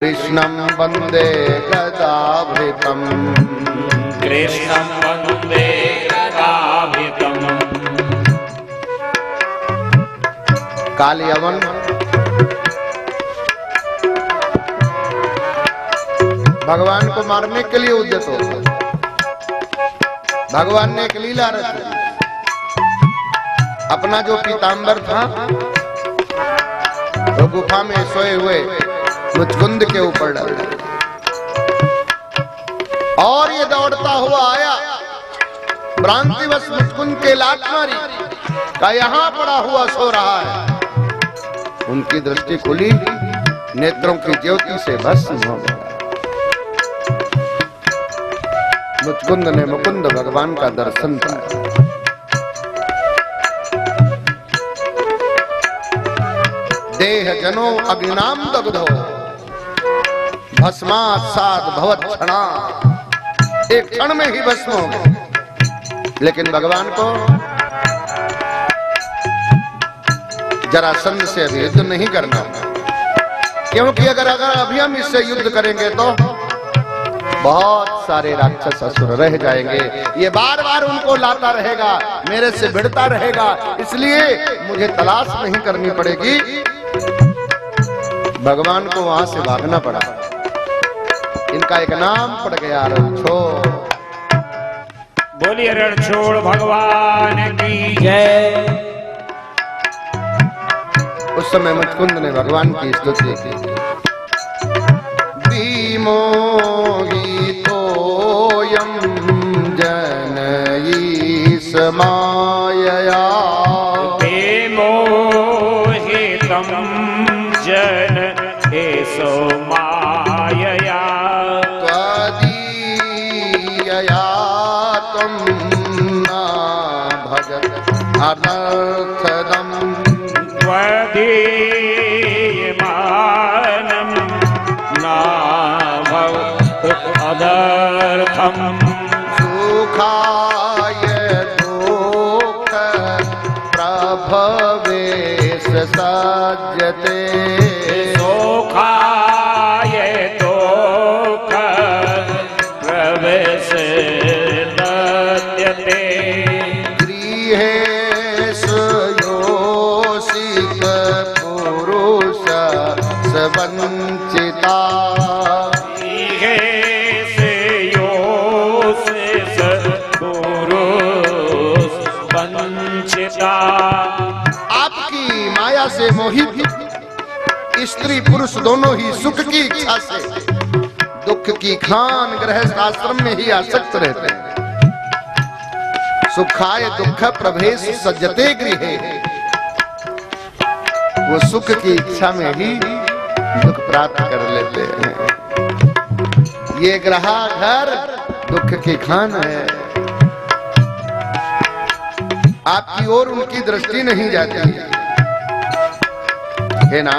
कृष्णं वन्दे गदाभृतम् कृष्णं वन्दे गदाभृतम्। कालयवन भगवान को मारने के लिए उद्यत होता। भगवान ने एक लीला रची। अपना जो पीतांबर था वो गुफा में सोए हुए मुचकुंद के ऊपर डाल और ये दौड़ता हुआ आया। भ्रांतिवश मुचकुंद के लात मारी का यहाँ पड़ा हुआ सो रहा है। उनकी दृष्टि खुली, नेत्रों की ज्योति से भस्म हो गया। मुचकुंद ने मुकुंद भगवान का दर्शन पाया। देह जनो अग्निनाम दग्धो भस्मात् साद भवत् क्षणा। एक क्षण में ही भस्म हो गए। लेकिन भगवान को जरासंध से अभी युद्ध नहीं करना, क्योंकि अगर अभी हम इससे युद्ध करेंगे तो बहुत सारे राक्षस असुर रह जाएंगे। ये बार बार उनको लाता रहेगा, मेरे से भिड़ता रहेगा, इसलिए मुझे तलाश नहीं करनी पड़ेगी। भगवान को वहां से भागना पड़ा। इनका एक नाम पड़ गया रणछोड़। बोलिए रणछोड़ भगवान की जय। उस समय मुचकुंद ने भगवान की स्तुति की। विमोहितोऽयं जनईश मायया। विमोहितं जनईशो मायया। त्वदीयया त्वं न भजत अनर्थदम्। त्वदीयमानं न भवत् अनर्थम्। सुखाय दुःख प्रभवेश सज्जते। सुखाय दुःख प्रवेश सज्जते। गृहेषु योषित पुरुष वंचिता। आपकी माया से मोहित स्त्री पुरुष दोनों ही सुख की इच्छा से दुख की खान गृहस्थ आश्रम में ही आसक्त रहते हैं। सुखाय दुख प्रवेश सज्जते गृहे। वो सुख की इच्छा में ही दुख प्राप्त कर लेते हैं। ये ग्रहा घर दुख की खान है। आपकी ओर उनकी दृष्टि नहीं जाती है ना।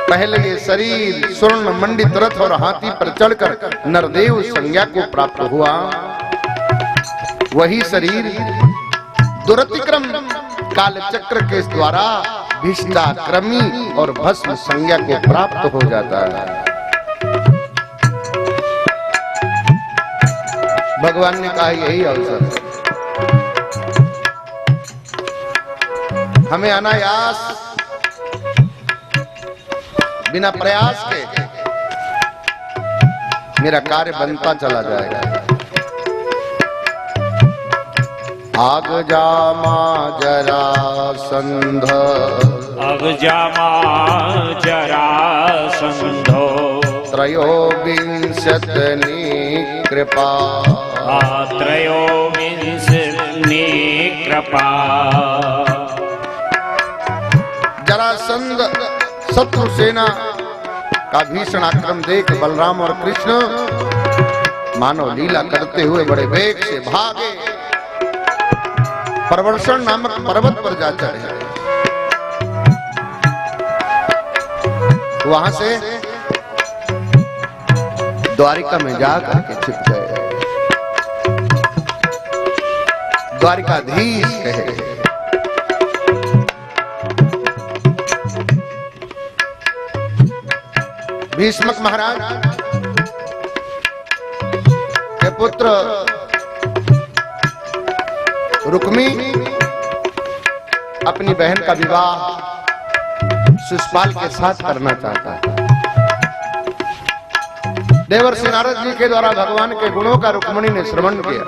पहले ये शरीर स्वर्ण मंडित रथ और हाथी पर चढ़कर नरदेव संज्ञा को प्राप्त हुआ। वही शरीर दुरतिक्रम काल चक्र के द्वारा भिष्टाक्रमी और भस्म संज्ञा को प्राप्त हो जाता है। भगवान ने कहा यही अवसर हमें अनायास बिना प्रयास के मेरा कार्य बनता चला जाएगा। आग जामा जरासंध। अब जामा जरासंधो। त्रयोविंशतिनी कृपा। त्रयोविंशतिनी कृपा। जरासंध शत्रु सेना का भीषण आक्रमण देख बलराम और कृष्ण मानव लीला करते हुए बड़े वेग से भागे। प्रवर्षण नामक पर्वत पर जा चढ़े। वहां से द्वारिका में जाकर के छिप गए। द्वारिकाधीश कहे भीष्मक महाराज के पुत्र रुक्मी अपनी बहन का विवाह शिशुपाल के साथ करना चाहता है। देवर्षि नारद जी के द्वारा भगवान के गुणों का रुक्मिणी ने श्रवण किया।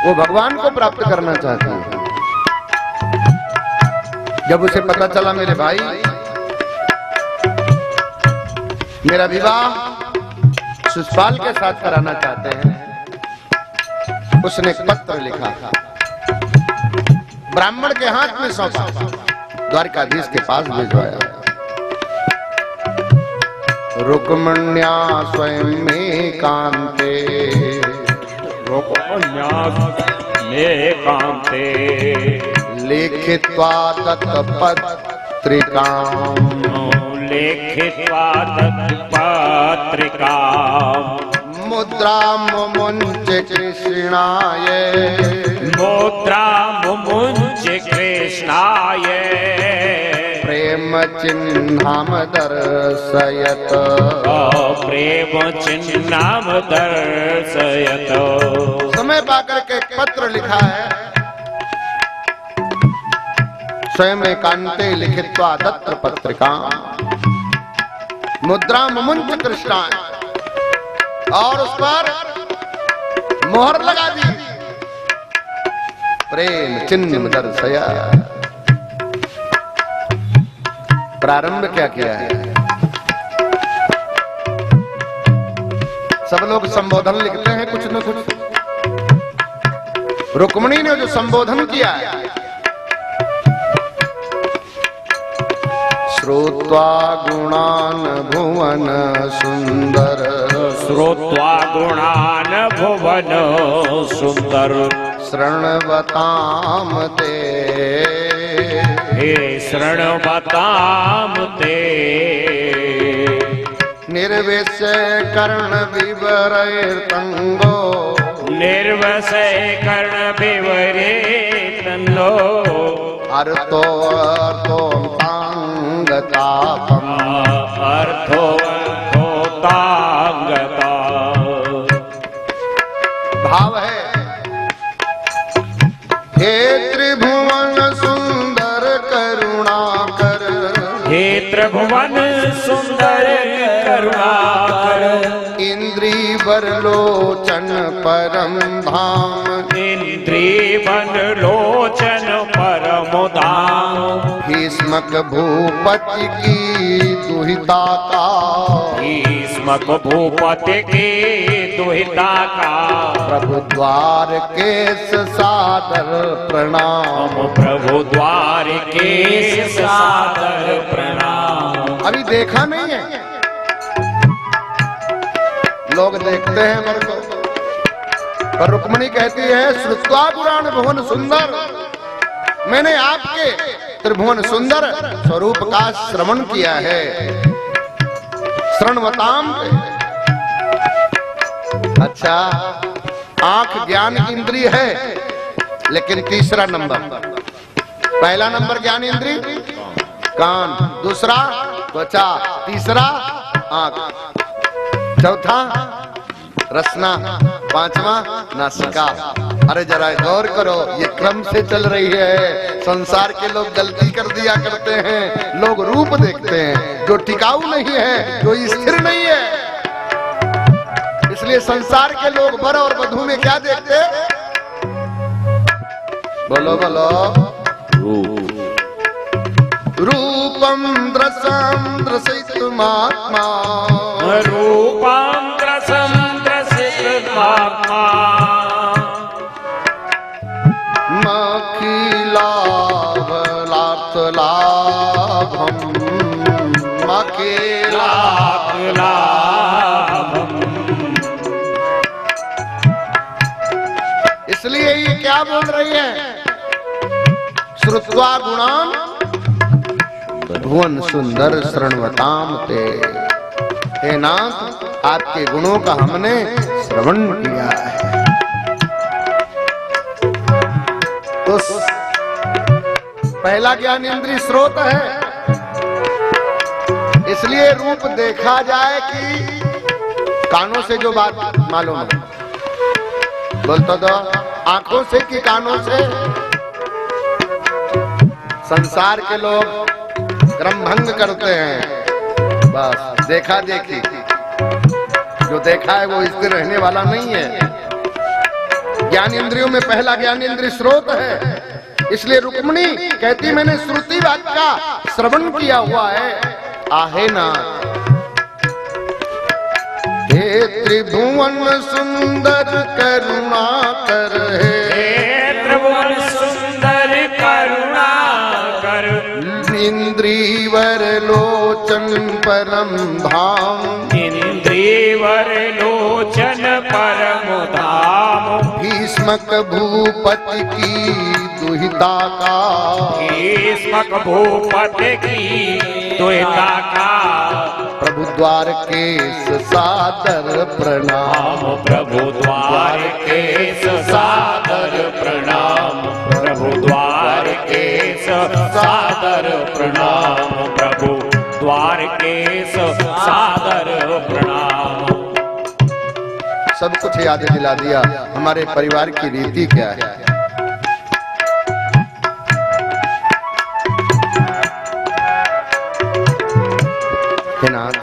वो भगवान को प्राप्त करना चाहती है। जब उसे पता चला मेरे भाई मेरा विवाह शिशुपाल के साथ कराना चाहते हैं, उसने एक पत्र लिखा, ब्राह्मण के हाथ में सौंपा, द्वारकाधीश के पास भिजवाया। रुक्मण्या स्वयं में कांते, रुक्मण्या में कांते, लिखित्वा तत्पत्रिकां, लिखित्वा तत्पत्रिकां, मुद्रां मुमुञ्च कृष्णाय, मुद्रां मुमुञ्च कृष्णाय, प्रेम चिह्नाम दर्शयत, प्रेम चिह्नाम दर्शयत। समय पाकर के पत्र लिखा है, स्वयं एकांते लिखित्वा दत्त पत्रिका, मुद्रा मुमुंच कृष्णा, और उस पर मोहर लगा दी, प्रेम चिन्ह दर्शया। प्रारंभ क्या किया है? सब लोग संबोधन लिखते हैं कुछ न कुछ। रुक्मिणी ने जो संबोधन किया है, श्रुत्वा गुणान भुवन सुंदर, श्रुत्वा गुणान भुवन सुंदर, शृण्वताम ते, हे शृण्वताम ते, निर्विषय कर्ण विवरैर्तंगो, निर्वशय कर्ण विवरेतन्नो, अर्थो तांगतापम, अर्थो तांगता। भाव है, हे त्रिभुवन सुंदर करुणाकर, हे त्रिभुवन सुंदर करुणाकर, इंद्री बरलोचन परम धाम, इंद्री बरलोचन परम धाम, भीष्मक भूपति की दुहिता का, भीष्मक भूपति की दुहिता का, प्रभु द्वार केश सादर प्रणाम, प्रभु द्वार के सादर प्रणाम। अभी देखा नहीं है, लोग देखते हैं मर को, पर रुक्मिणी कहती है श्रुत्वा गुणान भुवन सुंदर, मैंने आपके त्रिभुवन सुंदर स्वरूप का श्रवण किया है। शृण्वताम, अच्छा आंख ज्ञान इंद्रिय है, लेकिन तीसरा नंबर, पहला नंबर ज्ञान इंद्रिय कान, दूसरा त्वचा, तीसरा आंख, चौथा रसना, पांचवा नासिका। अरे जरा गौर करो, ये क्रम से चल रही है। संसार के लोग गलती कर दिया करते हैं, लोग रूप देखते हैं जो टिकाऊ नहीं है, जो स्थिर नहीं है। इसलिए संसार के लोग वर और वधू में क्या देखते? बोलो बोलो, रूपम द्रसम द्रसितुमात्मा, रूपम द्रसम द्रसितुमात्मा, लाभम लाभम। इसलिए ये क्या बोल रही है? श्रुत्वा गुणान भुवन सुंदर शृण्वताम ते, हे नाथ आपके गुणों का हमने श्रवण किया है। तो पहला ज्ञान इंद्रिय स्रोत है, इसलिए रूप देखा जाए कि कानों से जो बात मालूम है, बोलता तो आंखों से कि कानों से। संसार के लोग क्रम भंग करते हैं, बस देखा देखी। जो देखा है वो स्थिर रहने वाला नहीं है। ज्ञान इंद्रियों में पहला ज्ञान इंद्रिय स्रोत है। इसलिए रुक्मिणी कहती मैंने श्रुति वाक्य का श्रवण किया हुआ है। आहे ना हे त्रिभुवन सुंदर करुणा कर, हे त्रिभुवन सुंदर करुणा कर, इंद्रीवर लोचन परम धाम, इंद्रीवर लोचन परम धाम, भीष्मक भूपति की दुहिता का, भीष्मक भूपति की दुहिता का, प्रभु द्वार केश सादर प्रणाम, प्रभु द्वार केश सादर प्रणाम, प्रभु द्वार केश सादर प्रणाम, प्रभु द्वार केश सादर प्रणाम। सब कुछ याद दिला दिया हमारे परिवार की रीति क्या है। हे नाथ,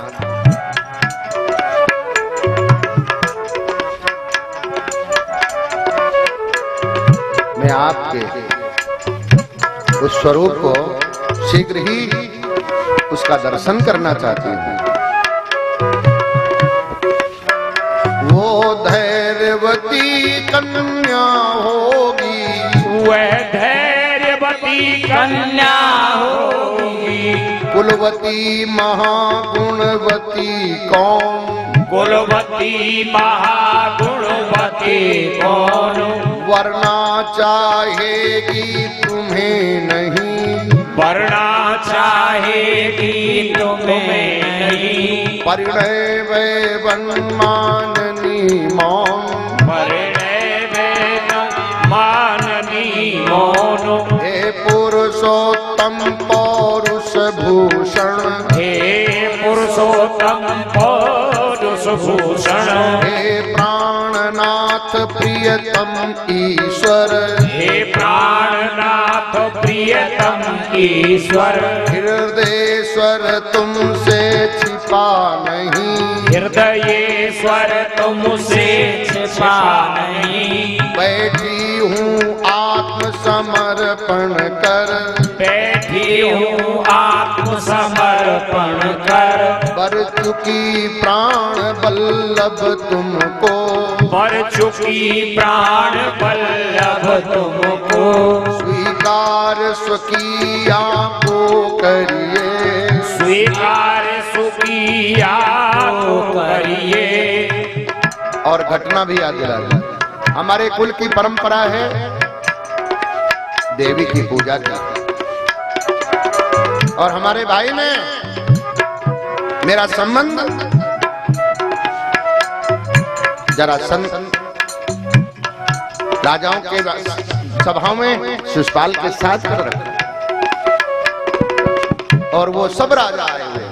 मैं आपके उस स्वरूप को शीघ्र ही उसका दर्शन करना चाहती हूँ। वो धैर्यवती कन्या होगी, वह धैर्यवती कन्या होगी, कुलवती महागुणवती कौन, कुलवती महागुणवती कौन, वरना चाहेगी तुम्हें नहीं, वरना चाहेगी तुम्हें नहीं, परिणय वैवन माननी मौन, परिणय वैवन माननी मौन, हे पुरुषोत्तम पौरुष भूषण, हे पुरुषोत्तम पौरुष भूषण, हे प्राणनाथ प्रियतम ईश्वर, हे प्राणनाथ प्रियतम ईश्वर, हृदयेश्वर तुमसे छिपा नहीं, हृदयेश्वर तुमसे छिपा नहीं, बैठी हूँ आत्मसमर्पण कर, बैठी हूँ आत्मसमर्पण कर, बर चुकी प्राण बल्लभ तुमको, बर चुकी प्राण बल्लभ तुमको, स्वीकार स्वकीया को करिए, स्वीकार सुकिया को करिए। और घटना भी याद दिला दी। हमारे कुल की परंपरा है देवी की पूजा की, और हमारे भाई ने मेरा संबंध जरासंध राजाओं के सभाओं में शिशुपाल के साथ कर रखा, और वो सब राजा आए हुए।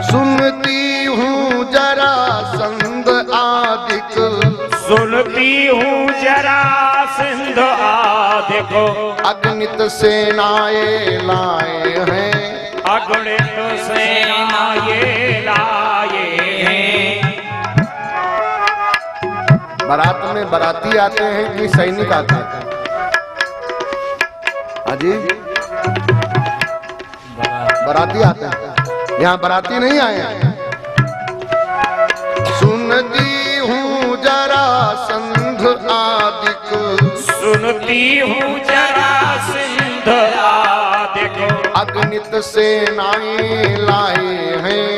सुनती हूँ जरासंध आदिक, सुनती हूँ जरासंध आदिक, अगणित सेनाएं लाए हैं, अगणित सेनाएं लाए हैं। बारात में बाराती आते हैं कि सैनिक आते हैं? हाजी, बाराती आते हैं। यहाँ बाराती नहीं आए हैं। सुनती हूँ जरासंध आदिक, सुनती हूँ जरासंध आदिक, अगणित सेनाएं लाए हैं,